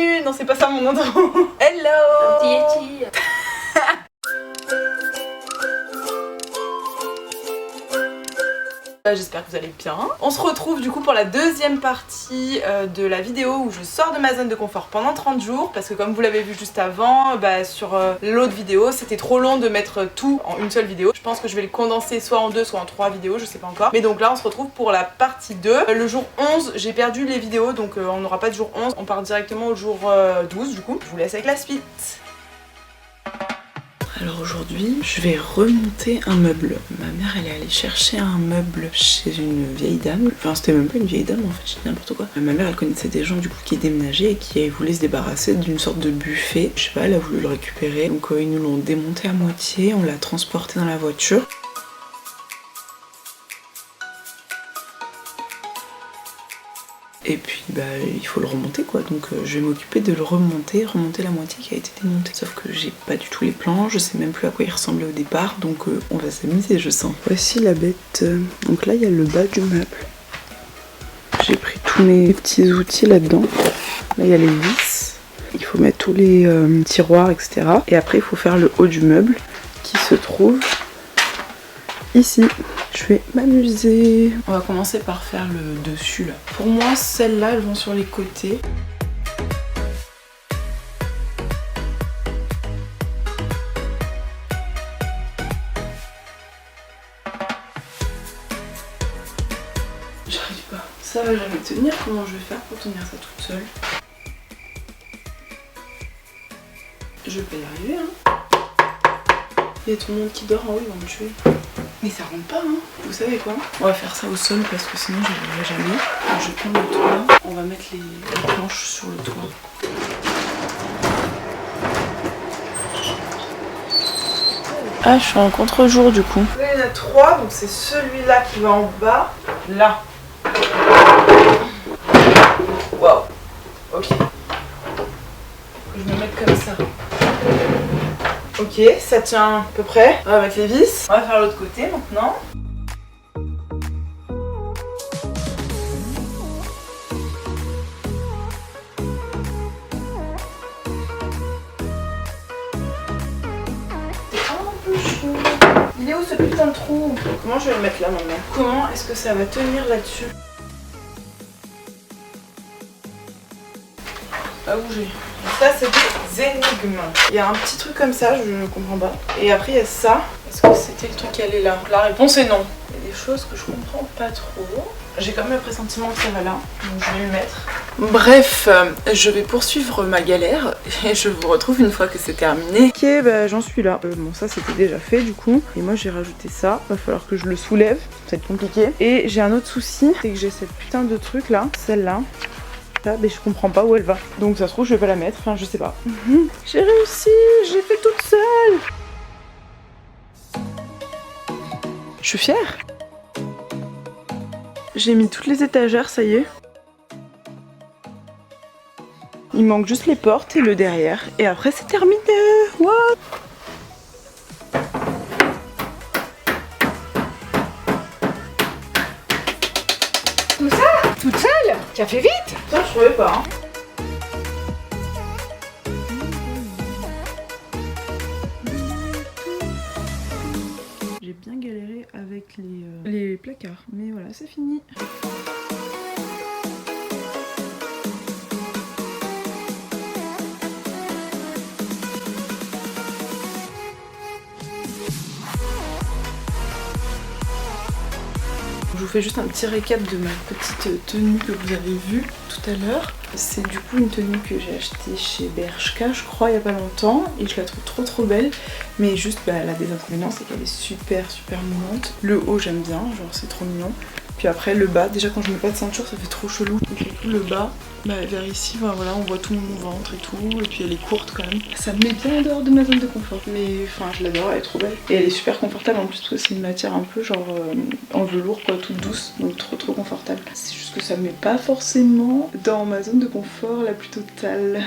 Bienvenue. Non, c'est pas ça mon intro. Hello. Un petit Yeti. J'espère que vous allez bien. On se retrouve du coup pour la deuxième partie de la vidéo où je sors de ma zone de confort pendant 30 jours parce que comme vous l'avez vu juste avant, sur l'autre vidéo c'était trop long de mettre tout en une seule vidéo. Je pense que je vais le condenser soit en 2 soit en 3 vidéos, je sais pas encore. Mais donc là on se retrouve pour la partie 2. Le jour 11 j'ai perdu les vidéos donc on n'aura pas de jour 11, on part directement au jour 12 du coup. Je vous laisse avec la suite. Alors aujourd'hui, je vais remonter un meuble. Ma mère, elle est allée chercher un meuble chez une vieille dame. Enfin, c'était même pas une vieille dame en fait, j'ai dit n'importe quoi. Ma mère, elle connaissait des gens du coup qui déménageaient et qui voulaient se débarrasser d'une sorte de buffet. Je sais pas, elle a voulu le récupérer. Donc ils nous l'ont démonté à moitié, on l'a transporté dans la voiture. Et puis il faut le remonter quoi, donc je vais m'occuper de le remonter la moitié qui a été démontée. Sauf que j'ai pas du tout les plans, je sais même plus à quoi il ressemblait au départ, donc on va s'amuser je sens. Voici la bête, donc là il y a le bas du meuble. J'ai pris tous mes petits outils là-dedans. Là il y a les vis, il faut mettre tous les tiroirs etc. Et après il faut faire le haut du meuble qui se trouve ici. Je vais m'amuser. On va commencer par faire le dessus là. Pour moi, celles-là, elles vont sur les côtés. J'arrive pas. Ça va jamais tenir. Comment je vais faire pour tenir ça toute seule? Je vais pas y arriver, hein. Il y a tout le monde qui dort en haut, ils vont me tuer. Mais ça rentre pas, hein. Vous savez quoi? On va faire ça au sol parce que sinon j'y arriverai jamais. Donc, je prends le toit, on va mettre les planches sur le toit. Ah, je suis en contre-jour du coup. Là, il y en a 3, donc c'est celui-là qui va en bas. Là. Waouh. Ok. Je vais me mettre comme ça. Ok, ça tient à peu près. On va mettre les vis. On va faire l'autre côté maintenant. C'est un peu chaud. Il est où ce putain de trou? Comment je vais le mettre là maintenant? Comment est-ce que ça va tenir là-dessus? Pas bouger. Ça c'est des énigmes. Il y a un petit truc comme ça, je ne comprends pas. Et après il y a ça. Est-ce que c'était le truc qui allait là? La réponse est non. Il y a des choses que je comprends pas trop. J'ai quand même le pressentiment que ça va là, donc je vais le mettre. Bref, je vais poursuivre ma galère et je vous retrouve une fois que c'est terminé. Ok, j'en suis là. Bon, ça c'était déjà fait du coup. Et moi j'ai rajouté ça. Va falloir que je le soulève. Ça va être compliqué. Et j'ai un autre souci, c'est que j'ai cette putain de truc là, celle-là. Mais je comprends pas où elle va. Donc ça se trouve je vais pas la mettre, enfin je sais pas. J'ai réussi, j'ai fait toute seule. Je suis fière. J'ai mis toutes les étagères, ça y est. Il manque juste les portes et le derrière. Et après c'est terminé. What? Tout ça? Toute seule? Tu as fait vite? Ça je trouvais pas. Hein. J'ai bien galéré avec les placards. Mais voilà, c'est fini. Je vous fais juste un petit récap de ma petite tenue que vous avez vue tout à l'heure. C'est du coup une tenue que j'ai achetée chez Bershka je crois il y a pas longtemps et je la trouve trop belle. Mais juste elle a des inconvénients, c'est qu'elle est super moulante. Le haut j'aime bien, genre c'est trop mignon. Puis après le bas, déjà quand je mets pas de ceinture ça fait trop chelou. Et du coup le bas, vers ici, voilà, on voit tout mon ventre et tout. Et puis elle est courte quand même. Ça me met bien en dehors de ma zone de confort. Mais enfin je l'adore, elle est trop belle. Et elle est super confortable en plus parce que c'est une matière un peu genre en velours quoi, toute douce. Donc trop confortable. C'est juste que ça me met pas forcément dans ma zone de confort la plus totale.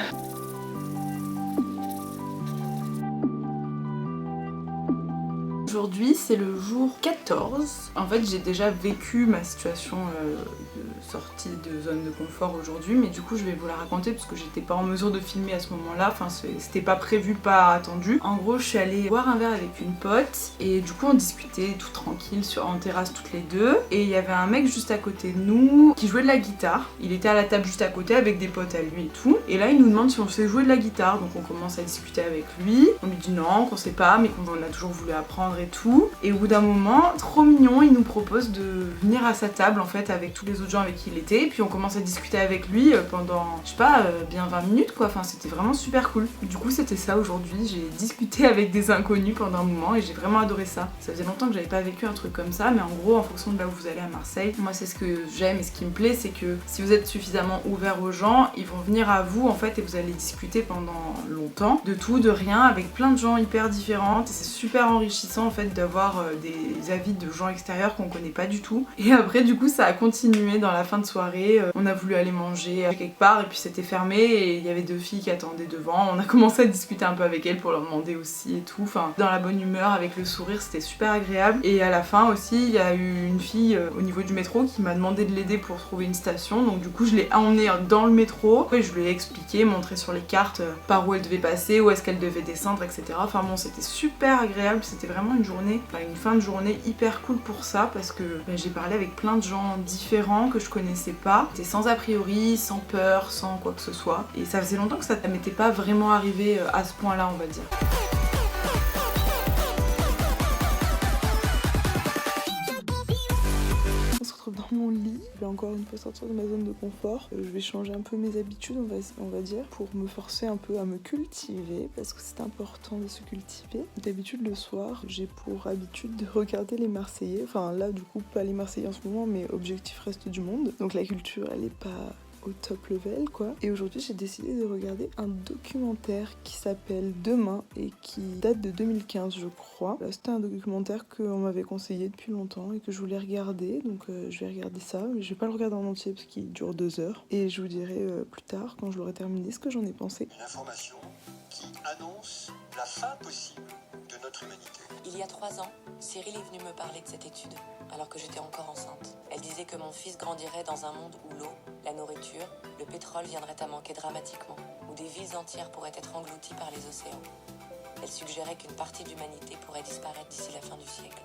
Je aujourd'hui c'est le jour 14. En fait j'ai déjà vécu ma situation de sortie de zone de confort aujourd'hui, mais du coup je vais vous la raconter parce que j'étais pas en mesure de filmer à ce moment-là, enfin c'était pas prévu, pas attendu. En gros je suis allée boire un verre avec une pote et du coup on discutait tout tranquille en terrasse toutes les deux, et il y avait un mec juste à côté de nous qui jouait de la guitare. Il était à la table juste à côté avec des potes à lui et tout, et là il nous demande si on sait jouer de la guitare, donc on commence à discuter avec lui. On lui dit non, qu'on sait pas, mais qu'on a toujours voulu apprendre et tout. Et au bout d'un moment, trop mignon, il nous propose de venir à sa table en fait avec tous les autres gens avec qui il était, et puis on commence à discuter avec lui pendant, je sais pas, bien 20 minutes quoi, enfin c'était vraiment super cool. Du coup c'était ça aujourd'hui, j'ai discuté avec des inconnus pendant un moment et j'ai vraiment adoré ça. Ça faisait longtemps que j'avais pas vécu un truc comme ça, mais en gros en fonction de là où vous allez à Marseille, moi c'est ce que j'aime et ce qui me plaît, c'est que si vous êtes suffisamment ouvert aux gens, ils vont venir à vous en fait et vous allez discuter pendant longtemps, de tout, de rien, avec plein de gens hyper différentes, et c'est super enrichissant en fait d'avoir des avis de gens extérieurs qu'on connaît pas du tout. Et après du coup ça a continué dans la fin de soirée, on a voulu aller manger quelque part et puis c'était fermé et il y avait 2 filles qui attendaient devant, on a commencé à discuter un peu avec elles pour leur demander aussi et tout, enfin dans la bonne humeur, avec le sourire, c'était super agréable. Et à la fin aussi il y a eu une fille au niveau du métro qui m'a demandé de l'aider pour trouver une station, donc du coup je l'ai emmenée dans le métro et je lui ai expliqué, montré sur les cartes par où elle devait passer, où est-ce qu'elle devait descendre, etc. Enfin bon, c'était super agréable, c'était vraiment une journée, enfin une fin de journée hyper cool pour ça, parce que j'ai parlé avec plein de gens différents que je connaissais pas, c'était sans a priori, sans peur, sans quoi que ce soit, et ça faisait longtemps que ça m'était pas vraiment arrivé à ce point-là, on va dire. Dans mon lit, je vais encore une fois sortir de ma zone de confort, je vais changer un peu mes habitudes on va dire, pour me forcer un peu à me cultiver, parce que c'est important de se cultiver. D'habitude le soir j'ai pour habitude de regarder les Marseillais, enfin là du coup pas les Marseillais en ce moment, mais Objectif Reste du Monde, donc la culture elle est pas au top level quoi. Et aujourd'hui j'ai décidé de regarder un documentaire qui s'appelle Demain et qui date de 2015 je crois. C'était un documentaire qu'on m'avait conseillé depuis longtemps et que je voulais regarder, donc je vais regarder ça, mais je vais pas le regarder en entier parce qu'il dure 2 heures, et je vous dirai plus tard quand je l'aurai terminé ce que j'en ai pensé. Une information qui annonce la fin possible de notre humanité. Il y a 3 ans, Cyril est venue me parler de cette étude, alors que j'étais encore enceinte. Elle disait que mon fils grandirait dans un monde où l'eau, la nourriture, le pétrole viendraient à manquer dramatiquement, où des villes entières pourraient être englouties par les océans. Elle suggérait qu'une partie de l'humanité pourrait disparaître d'ici la fin du siècle.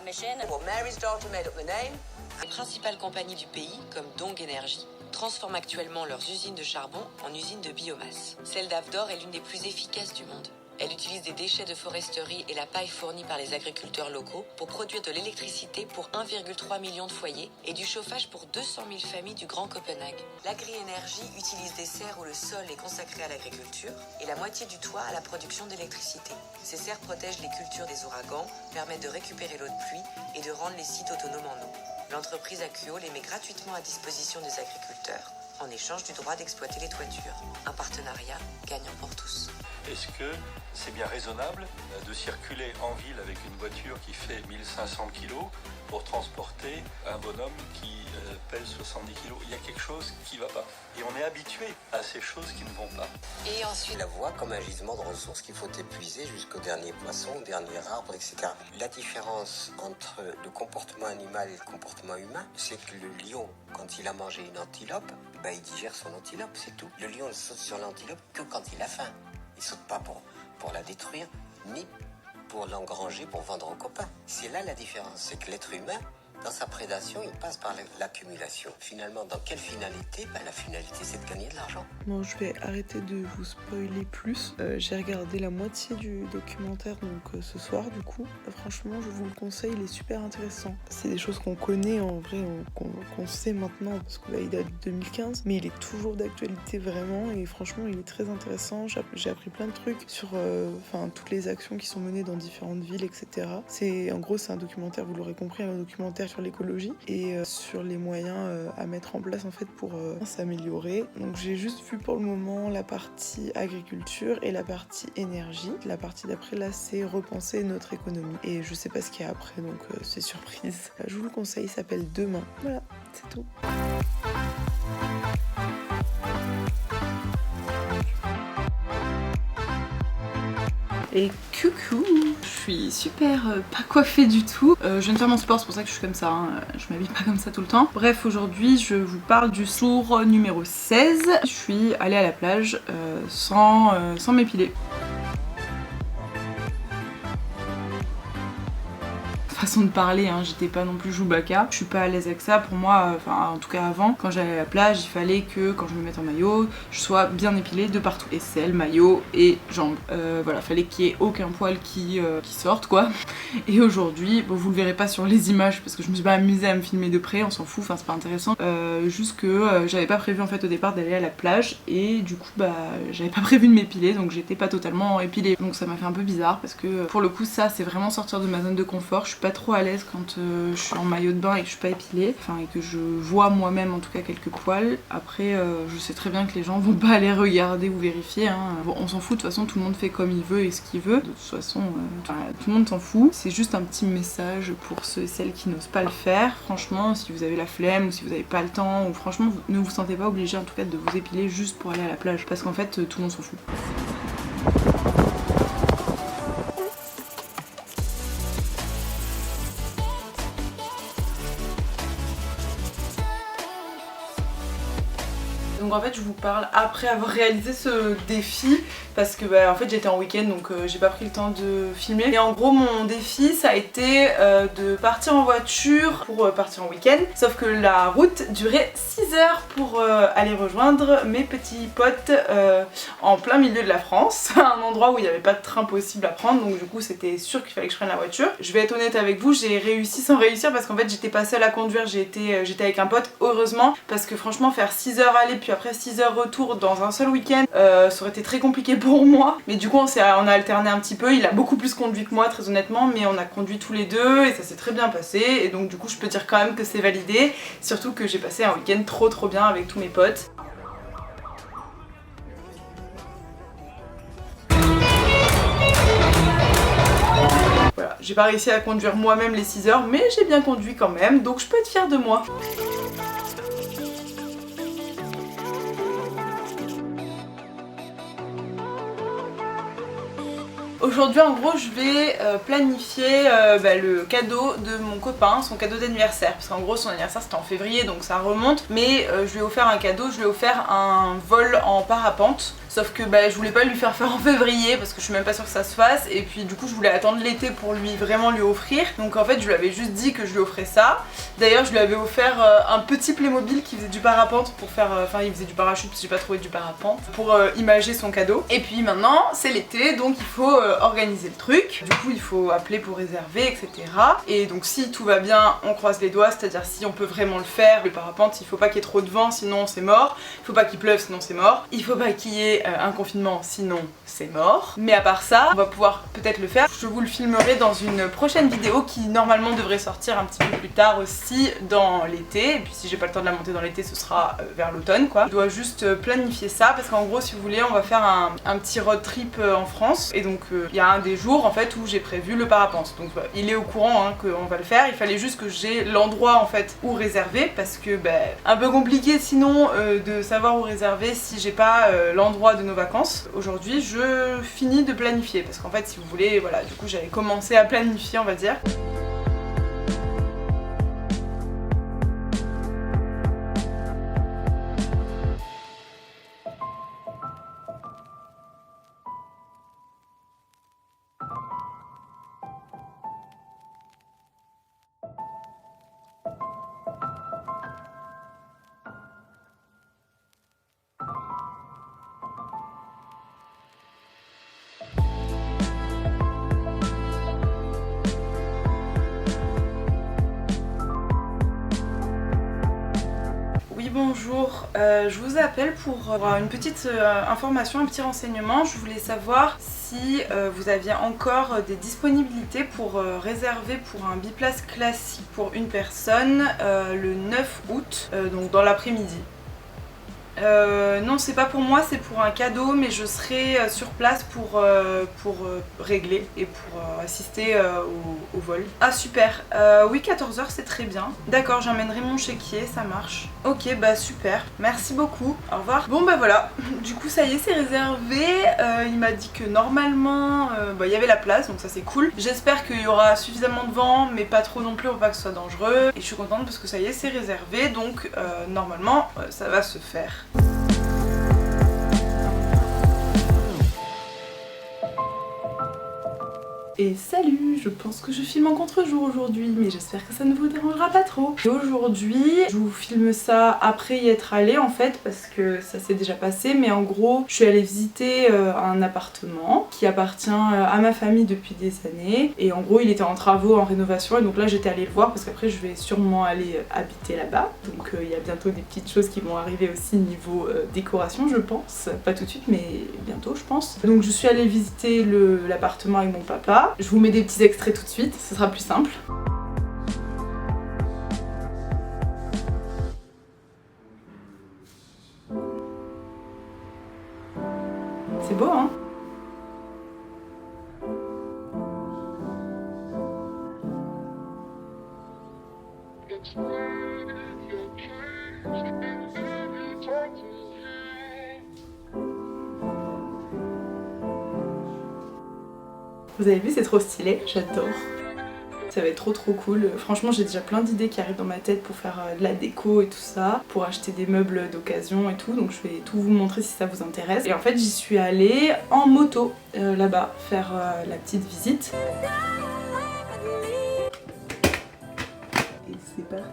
Mission. Well, Mary's daughter made up the name. Les principales compagnies du pays, comme Dong Energy, transforment actuellement leurs usines de charbon en usines de biomasse. Celle d'Avdor est l'une des plus efficaces du monde. Elle utilise des déchets de foresterie et la paille fournie par les agriculteurs locaux pour produire de l'électricité pour 1,3 million de foyers et du chauffage pour 200 000 familles du Grand Copenhague. L'agri-énergie utilise des serres où le sol est consacré à l'agriculture et la moitié du toit à la production d'électricité. Ces serres protègent les cultures des ouragans, permettent de récupérer l'eau de pluie et de rendre les sites autonomes en eau. L'entreprise Akuo les met gratuitement à disposition des agriculteurs en échange du droit d'exploiter les toitures. Un partenariat gagnant pour tous. Est-ce que c'est bien raisonnable de circuler en ville avec une voiture qui fait 1500 kg pour transporter un bonhomme qui pèse 70 kg? Il y a quelque chose qui ne va pas. Et on est habitué à ces choses qui ne vont pas. Et ensuite, la voie comme un gisement de ressources qu'il faut épuiser jusqu'au dernier poisson, au dernier arbre, etc. La différence entre le comportement animal et le comportement humain, c'est que le lion, quand il a mangé une antilope, il digère son antilope, c'est tout. Le lion ne saute sur l'antilope que quand il a faim. Il saute pas pour la détruire, ni pour l'engranger, pour vendre aux copains. C'est là la différence, c'est que l'être humain, dans sa prédation, il passe par l'accumulation. Finalement, dans quelle finalité? La finalité, c'est de gagner de l'argent. Bon, je vais arrêter de vous spoiler plus. J'ai regardé la moitié du documentaire donc ce soir du coup. Franchement, je vous le conseille, il est super intéressant. C'est des choses qu'on connaît en vrai, qu'on sait maintenant parce que là, il date de 2015, mais il est toujours d'actualité vraiment et franchement, il est très intéressant. J'ai appris plein de trucs sur toutes les actions qui sont menées dans différentes villes, etc. En gros, c'est un documentaire, vous l'aurez compris, un documentaire sur l'écologie et sur les moyens à mettre en place en fait pour s'améliorer. Donc j'ai juste vu pour le moment la partie agriculture et la partie énergie. La partie d'après là c'est repenser notre économie et je sais pas ce qu'il y a après donc c'est surprise. Je vous le conseille, il s'appelle Demain. Voilà, c'est tout. Et coucou, je suis super pas coiffée du tout. Je viens de faire mon sport, c'est pour ça que je suis comme ça, hein. Je m'habille pas comme ça tout le temps. Bref, aujourd'hui je vous parle du jour numéro 16. Je suis allée à la plage sans m'épiler. Façon de parler, hein, j'étais pas non plus Chewbacca, je suis pas à l'aise avec ça. Pour moi, enfin en tout cas avant, quand j'allais à la plage, il fallait que quand je me mette en maillot, je sois bien épilée de partout, aisselle, maillot et jambes. Voilà, fallait qu'il y ait aucun poil qui sorte quoi. Et aujourd'hui, bon vous le verrez pas sur les images parce que je me suis pas amusée à me filmer de près, on s'en fout, enfin c'est pas intéressant. Juste que j'avais pas prévu en fait au départ d'aller à la plage et du coup bah j'avais pas prévu de m'épiler, donc j'étais pas totalement épilée. Donc ça m'a fait un peu bizarre parce que pour le coup ça c'est vraiment sortir de ma zone de confort. Je suis pas trop à l'aise quand je suis en maillot de bain et que je suis pas épilée, enfin et que je vois moi-même en tout cas quelques poils. Après je sais très bien que les gens vont pas aller regarder ou vérifier, hein. Bon, on s'en fout, de toute façon tout le monde fait comme il veut et ce qu'il veut, de toute façon tout le monde s'en fout. C'est juste un petit message pour ceux et celles qui n'osent pas le faire. Franchement si vous avez la flemme ou si vous avez pas le temps, ou franchement ne vous sentez pas obligé en tout cas de vous épiler juste pour aller à la plage, parce qu'en fait tout le monde s'en fout. Donc en fait je vous parle après avoir réalisé ce défi parce que bah, en fait j'étais en week-end donc j'ai pas pris le temps de filmer. Et en gros mon défi ça a été de partir en voiture pour partir en week-end. Sauf que la route durait 6 heures pour aller rejoindre mes petits potes en plein milieu de la France. Un endroit où il n'y avait pas de train possible à prendre, donc du coup c'était sûr qu'il fallait que je prenne la voiture. Je vais être honnête avec vous, j'ai réussi sans réussir parce qu'en fait j'étais pas seule à conduire, j'étais avec un pote, heureusement, parce que franchement faire 6 heures aller puis après 6 heures retour dans un seul week-end, ça aurait été très compliqué pour moi. Mais du coup on a alterné un petit peu, il a beaucoup plus conduit que moi très honnêtement, mais on a conduit tous les deux et ça s'est très bien passé. Et donc du coup je peux dire quand même que c'est validé, surtout que j'ai passé un week-end trop bien avec tous mes potes. Voilà, j'ai pas réussi à conduire moi-même les 6 heures, mais j'ai bien conduit quand même, donc je peux être fière de moi. Aujourd'hui en gros je vais planifier le cadeau de mon copain, son cadeau d'anniversaire, parce qu'en gros son anniversaire c'était en février donc ça remonte, mais je lui ai offert un cadeau, je lui ai offert un vol en parapente. Sauf que je voulais pas lui faire en février parce que je suis même pas sûre que ça se fasse, et puis du coup je voulais attendre l'été pour vraiment lui offrir. Donc en fait je lui avais juste dit que je lui offrais ça. D'ailleurs je lui avais offert un petit Playmobil qui faisait du parapente pour faire, il faisait du parachute parce que j'ai pas trouvé du parapente, pour imager son cadeau. Et puis maintenant c'est l'été donc il faut organiser le truc. Du coup il faut appeler pour réserver etc. Et donc si tout va bien on croise les doigts, c'est à dire si on peut vraiment le faire. Le parapente il faut pas qu'il y ait trop de vent sinon c'est mort, il faut pas qu'il pleuve sinon c'est mort, il faut pas qu'il y ait un confinement sinon c'est mort. Mais à part ça on va pouvoir peut-être le faire. Je vous le filmerai dans une prochaine vidéo qui normalement devrait sortir un petit peu plus tard aussi dans l'été, et puis si j'ai pas le temps de la monter dans l'été ce sera vers l'automne quoi. Je dois juste planifier ça parce qu'en gros si vous voulez on va faire un petit road trip en France, et donc il y a un des jours en fait où j'ai prévu le parapente, donc il est au courant hein, qu'on va le faire. Il fallait juste que j'ai l'endroit en fait où réserver parce que un peu compliqué sinon de savoir où réserver si j'ai pas l'endroit de nos vacances. Aujourd'hui je finis de planifier parce qu'en fait si vous voulez voilà du coup j'avais commencé à planifier on va dire. Bonjour, je vous appelle pour une petite information, un petit renseignement. Je voulais savoir si vous aviez encore des disponibilités pour réserver pour un biplace classique pour une personne le 9 août, donc dans l'après-midi. Non, c'est pas pour moi, c'est pour un cadeau, mais je serai sur place pour régler et pour assister au vol. Ah super, oui 14h c'est très bien. D'accord, j'emmènerai mon chéquier, ça marche. Ok, bah super, merci beaucoup, au revoir. Bon bah voilà, du coup ça y est, c'est réservé. Il m'a dit que normalement il y avait la place, donc ça c'est cool. J'espère qu'il y aura suffisamment de vent, mais pas trop non plus pour pas que ce soit dangereux. Et je suis contente parce que ça y est, c'est réservé, donc normalement ça va se faire. Et salut, je pense que je filme en contre-jour aujourd'hui, mais j'espère que ça ne vous dérangera pas trop. Et aujourd'hui, je vous filme ça après y être allée en fait, parce que ça s'est déjà passé, mais en gros, je suis allée visiter un appartement qui appartient à ma famille depuis des années, et en gros, il était en travaux, en rénovation, et donc là, j'étais allée le voir, parce qu'après, je vais sûrement aller habiter là-bas, donc il y a bientôt des petites choses qui vont arriver aussi niveau décoration, je pense. Pas tout de suite, mais bientôt, je pense. Donc je suis allée visiter l'appartement avec mon papa. Je vous mets des petits extraits tout de suite, ce sera plus simple. C'est beau, hein? Vous avez vu, c'est trop stylé, j'adore. Ça va être trop cool. Franchement, j'ai déjà plein d'idées qui arrivent dans ma tête pour faire de la déco et tout ça, pour acheter des meubles d'occasion et tout, donc je vais tout vous montrer si ça vous intéresse. Et en fait, j'y suis allée en moto là-bas, faire la petite visite. Et c'est parti.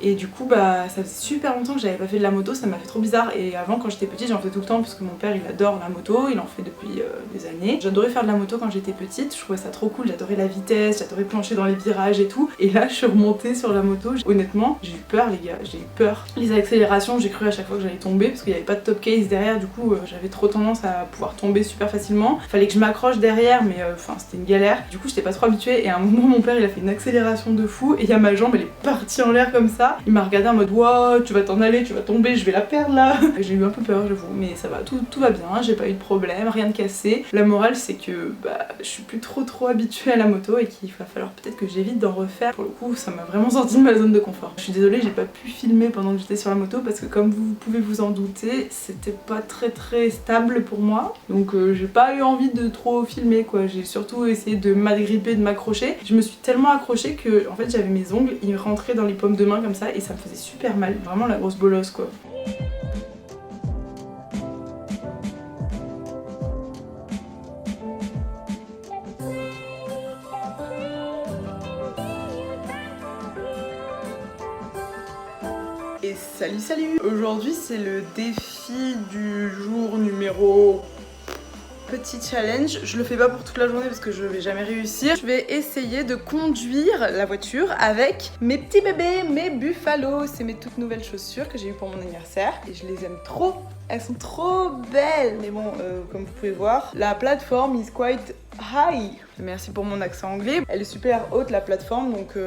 Et du coup bah ça faisait super longtemps que j'avais pas fait de la moto, ça m'a fait trop bizarre. Et avant, quand j'étais petite, j'en faisais tout le temps parce que mon père il adore la moto, il en fait depuis des années. J'adorais faire de la moto quand j'étais petite, je trouvais ça trop cool, j'adorais la vitesse, j'adorais plancher dans les virages et tout. Et là je suis remontée sur la moto, honnêtement j'ai eu peur les gars, j'ai eu peur. Les accélérations, j'ai cru à chaque fois que j'allais tomber parce qu'il n'y avait pas de top case derrière, du coup j'avais trop tendance à pouvoir tomber super facilement. Fallait que je m'accroche derrière, mais enfin c'était une galère. Du coup j'étais pas trop habituée, et à un moment mon père il a fait une accélération de fou et il y a ma jambe, elle est partie en l'air comme ça. Il m'a regardé en mode wow, tu vas t'en aller, tu vas tomber, je vais la perdre là. J'ai eu un peu peur, j'avoue, mais ça va, tout va bien, j'ai pas eu de problème, rien de cassé. La morale c'est que je suis plus trop habituée à la moto et qu'il va falloir peut-être que j'évite d'en refaire. Pour le coup, ça m'a vraiment sorti de ma zone de confort. Je suis désolée, j'ai pas pu filmer pendant que j'étais sur la moto parce que comme vous pouvez vous en douter, c'était pas très stable pour moi. Donc j'ai pas eu envie de trop filmer quoi. J'ai surtout essayé de m'agripper, de m'accrocher. Je me suis tellement accrochée que en fait j'avais mes ongles, ils rentraient dans les paumes de main comme ça et ça me faisait super mal. Vraiment la grosse bolosse quoi. Et salut! Aujourd'hui c'est le défi du jour numéro... Petit challenge, je le fais pas pour toute la journée parce que je vais jamais réussir. Je vais essayer de conduire la voiture avec mes petits bébés, mes Buffalo. C'est mes toutes nouvelles chaussures que j'ai eues pour mon anniversaire et je les aime trop. Elles sont trop belles. Mais bon, comme vous pouvez voir, la plateforme is quite high. Merci pour mon accent anglais. Elle est super haute la plateforme, donc ça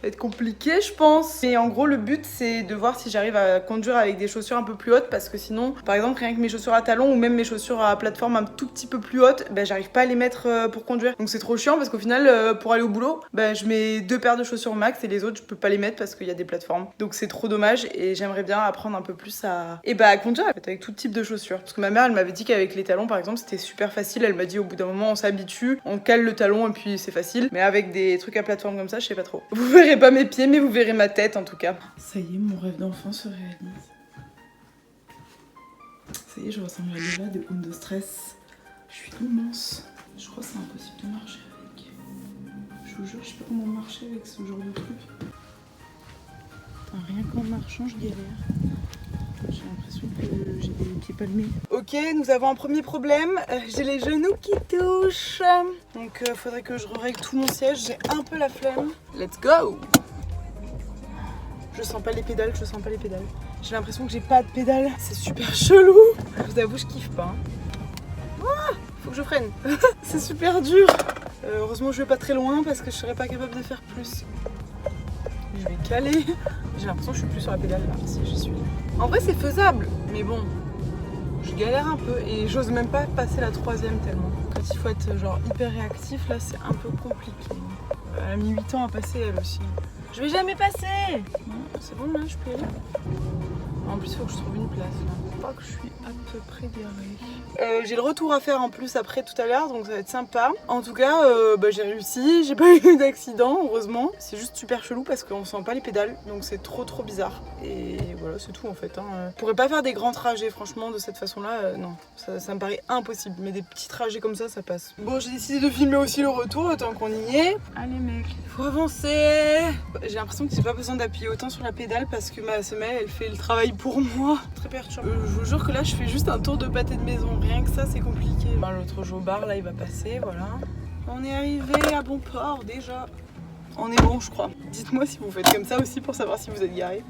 va être compliqué je pense. Et en gros le but c'est de voir si j'arrive à conduire avec des chaussures un peu plus hautes, parce que sinon par exemple rien que mes chaussures à talons ou même mes chaussures à plateforme un tout petit peu plus hautes, j'arrive pas à les mettre pour conduire. Donc c'est trop chiant parce qu'au final pour aller au boulot je mets 2 paires de chaussures max et les autres je peux pas les mettre parce qu'il y a des plateformes. Donc c'est trop dommage et j'aimerais bien apprendre un peu plus à conduire avec tout type de chaussures. Parce que ma mère elle m'avait dit qu'avec les talons par exemple c'était super facile. Elle m'a dit au bout d'un moment on s'habitue, on cale le talon et puis c'est facile. Mais avec des trucs à plateforme comme ça, je sais pas trop. Vous verrez pas mes pieds, mais vous verrez ma tête en tout cas. Ça y est, mon rêve d'enfant se réalise. Ça y est, je ressemble à Lola de Undo Stress. Je suis immense. Je crois que c'est impossible de marcher avec. Je vous jure, je sais pas comment marcher avec ce genre de truc. Rien qu'en marchant, je galère. J'ai l'impression que j'ai des pieds palmés. Ok, nous avons un premier problème. J'ai les genoux qui touchent. Donc faudrait que je règle tout mon siège. J'ai un peu la flemme. Let's go! Je sens pas les pédales, J'ai l'impression que j'ai pas de pédales. C'est super chelou. Je vous avoue, je kiffe pas. Ah, faut que je freine. C'est super dur. Heureusement, je vais pas très loin parce que je serais pas capable de faire plus. Je vais caler. J'ai l'impression que je suis plus sur la pédale là, si j'y suis. En vrai c'est faisable, mais bon, je galère un peu et j'ose même pas passer la 3e tellement. Quand il faut être genre hyper réactif, là c'est un peu compliqué. Elle a mis 8 ans à passer elle aussi. Je vais jamais passer. C'est bon là, je peux y aller. En plus il faut que je trouve une place là. Je crois que je suis à peu près garée. J'ai le retour à faire en plus après tout à l'heure, donc ça va être sympa. En tout cas, j'ai réussi, j'ai pas eu d'accident, heureusement. C'est juste super chelou parce qu'on sent pas les pédales, donc c'est trop bizarre. Et voilà, c'est tout en fait. Je pourrais pas faire des grands trajets, franchement, de cette façon-là, non. Ça me paraît impossible, mais des petits trajets comme ça passe. Bon, j'ai décidé de filmer aussi le retour, tant qu'on y est. Allez mec, faut avancer. J'ai l'impression que j'ai pas besoin d'appuyer autant sur la pédale parce que ma semelle, elle fait le travail pour moi. Très perturbant. Je vous jure que là, je fais juste un tour de pâté de maison. Rien que ça, c'est compliqué. L'autre jobard, là, il va passer, voilà. On est arrivé à bon port, déjà. On est bon, je crois. Dites-moi si vous faites comme ça aussi pour savoir si vous êtes garé.